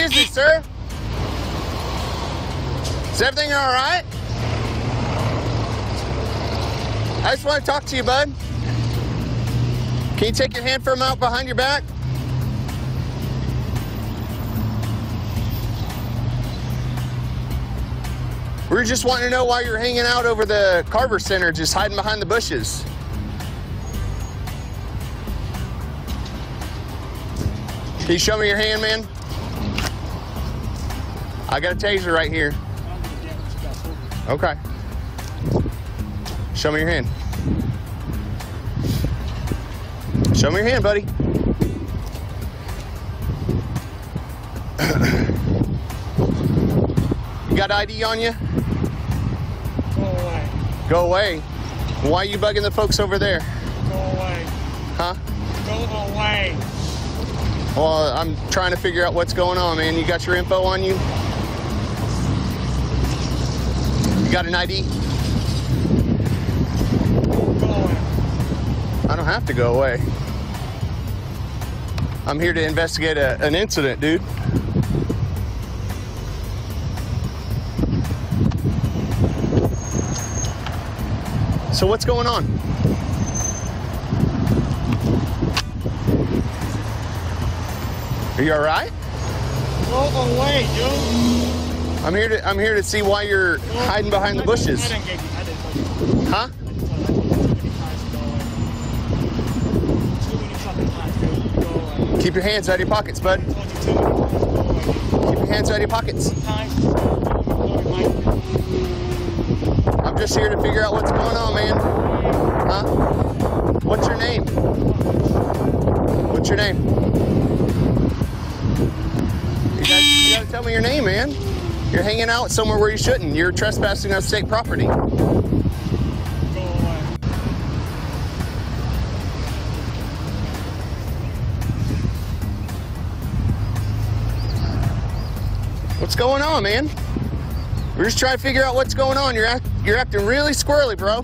Excuse me, sir. Is everything all right? I just want to talk to you, bud. Can you take your hand from out behind your back? We were just wanting to know why you're hanging out over the Carver Center, just hiding behind the bushes. Can you show me your hand, man? I got a taser right here. Okay. Show me your hand. Show me your hand, buddy. You got ID on you? Go away. Go away? Why are you bugging the folks over there? Go away. Huh? Go away. Well, I'm trying to figure out what's going on, man. You got your info on you? You got an ID? Go away. I don't have to go away. I'm here to investigate an incident, dude. So what's going on? Are you all right? Go away, dude. I'm here to see why you're hiding behind the bushes. Huh? Keep your hands out of your pockets, bud. Keep your hands out of your pockets. I'm just here to figure out what's going on, man. Huh? What's your name? What's your name? You gotta tell me your name, man. You're hanging out somewhere where you shouldn't. You're trespassing on state property. What's going on, man? We're just trying to figure out what's going on. You're acting really squirrely, bro.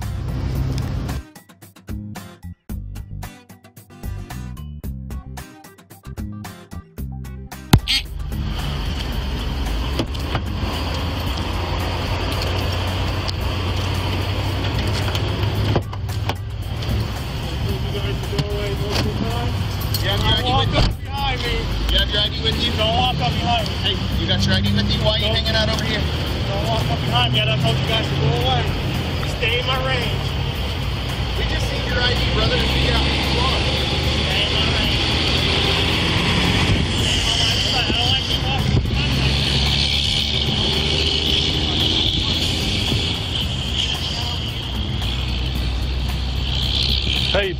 Hey,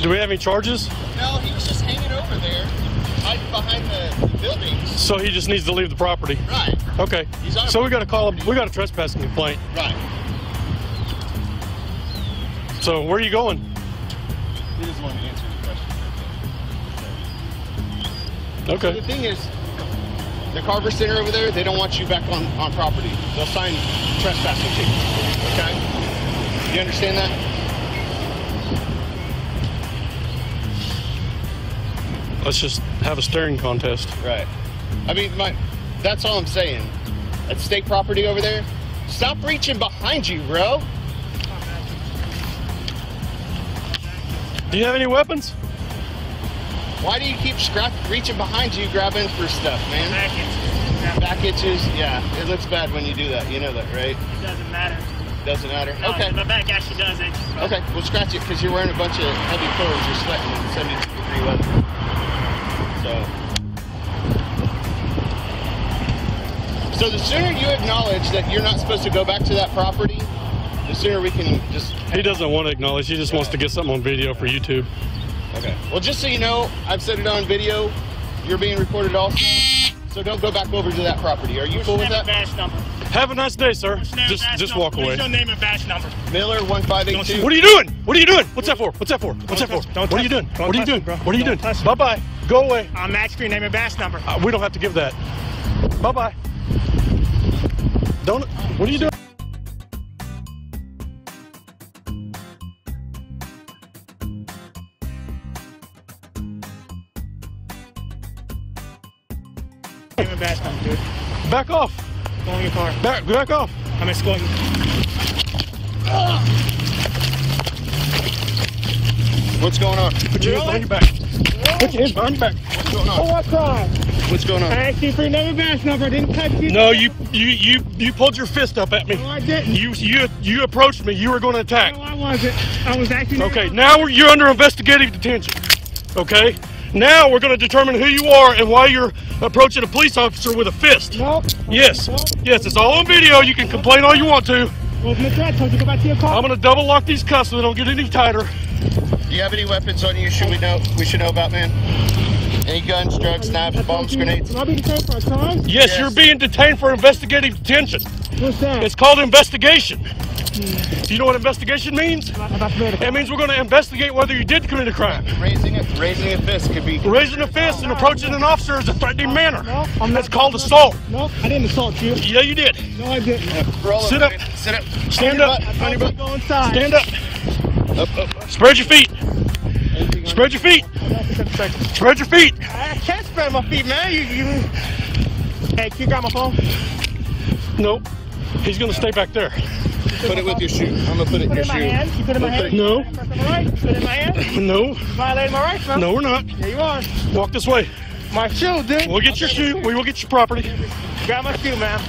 do we have any charges? No, he was just hanging over there, hiding behind the buildings. So he just needs to leave the property? Right. Okay. So we got to call him. We got a trespassing complaint. Right. So where are you going? He doesn't want to answer the question. Okay. So the thing is, the Carver Center over there, they don't want you back on property. They'll sign trespassing tickets. Okay? You understand that? Let's just have a staring contest. Right. I mean, that's all I'm saying. That's state property over there. Stop reaching behind you, bro. Do you have any weapons? Why do you keep reaching behind you, grabbing for stuff, man? Back itches. Back itches? Yeah, it looks bad when you do that. You know that, right? It doesn't matter. Doesn't matter? No, okay. my back actually does itch. Okay, we'll scratch it because you're wearing a bunch of heavy clothes. You're sweating in 72-degree weather. So the sooner you acknowledge that you're not supposed to go back to that property, the sooner we can just... He doesn't want to acknowledge. He just wants to get something on video for YouTube. Okay. Well, just so you know, I've set it on video. You're being recorded also. So don't go back over to that property. Are you cool with that? Badge number. Have a nice day, sir. Just walk away. What's your name and badge number? Miller 1582. What are you doing? What are you doing? What's that for? What's that for? What's that for? What are you doing? What are you doing? What are you doing? Bye-bye. Go away. I'm asking for your name and badge number. We don't have to give that. Bye-bye. Don't. What are you doing? Name and badge number, dude. Back off. Go in your car. Back off. I'm escorting you. What's going on? Put your hands behind your back. Put your hands behind your back. What's going on? What crime? What's going on? I asked you for your name and badge number. I didn't touch you. No, you pulled your fist up at me. No, I didn't. You approached me. You were going to attack. No, I wasn't. I was actually. Okay, now you're under investigative detention. Okay? Now we're going to determine who you are and why you're approaching a police officer with a fist. Nope. Yes. Nope. Yes, it's all on video. You can complain all you want to. Well, Mr. I told you to go back to your car. I'm going to double lock these cuffs so they don't get any tighter. Do you have any weapons on you we should know about, man? Any guns, drugs, knives, bombs, grenades? Will I be detained for a crime? Yes, you're being detained for investigative detention. What's that? It's called investigation. Do you know what investigation means? It means we're going to investigate whether you did commit a crime. Raising a fist could be... Raising a fist and approaching an officer is a threatening manner. No, I'm not. That's called assault. No, I didn't assault you. Yeah, you did. No, I didn't. Sit up. Sit up. Stand up. Go inside. Stand up. Spread your feet. Spread your feet. Spread your feet. I can't spread my feet, man. Hey, can you grab my phone? Nope. He's going to stay back there. Put it with your shoe. I'm going to put it in your shoe. You put it in my hand? No. Put it in my right? Put it in my hand? No. You violated my rights, man. No, we're not. Yeah, you are. Walk this way. My shoe, dude. We'll get your shoe. We will get your property. Grab my shoe, man.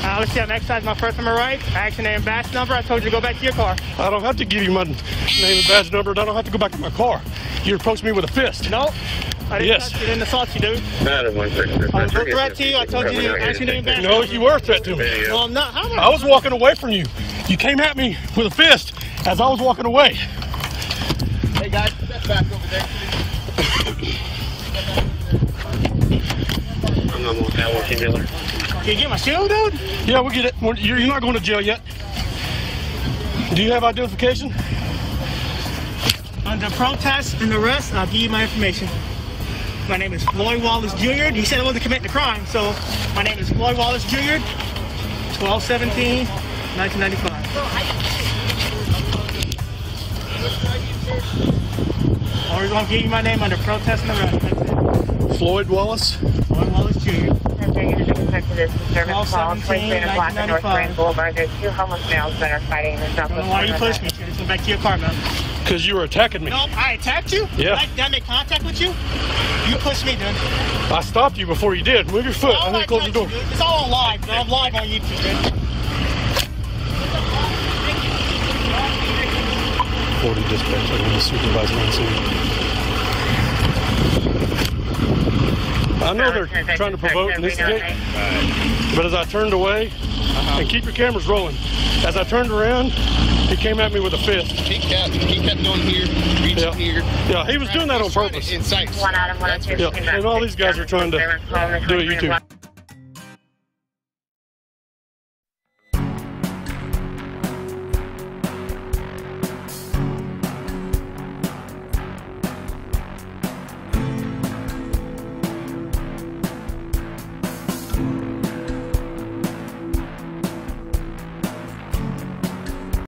Let's see, I'm exercising my first and my right. Action name, badge number. I told you to go back to your car. I don't have to give you my name and badge number. I don't have to go back to my car. You approached me with a fist. Nope. I didn't touch you. I didn't assault you, dude. I was no threat to you. I told you to ask your name and badge No, number. you were a threat to me. No, I'm not. How am I was walking away from you. You came at me with a fist as I was walking away. Hey, guys, step back over there. Can you get my shoe, dude? Yeah, we'll get it. You're not going to jail yet. Do you have identification? Under protest and arrest, I'll give you my information. My name is Floyd Wallace Jr. He said I wasn't committing the crime, so my name is Floyd Wallace Jr. 12/17/1995. Or we're going to give you my name under protest and arrest. That's it. Floyd Wallace? Floyd Wallace Jr. Service call, 23 block of North Grand Boulevard. There's two homeless males that are fighting in the I don't southwest know why you corner. pushed me. Just go back to your car, man. Because you were attacking me. No, I attacked you? Yeah. Did I make contact with you? You pushed me, dude. I stopped you before you did. Move your foot. I'm going to close the door. It's all on live, bro. I'm live on YouTube, dude. 40 dispatch. I'm the supervisor on scene. I know they're trying to provoke and instigate, but as I turned away, and keep your cameras rolling, as I turned around, he came at me with a fist. He kept going here, reaching here. Yeah, he was doing that on purpose. Incite. One out of 102. Yeah, and all these guys are trying to do a YouTube.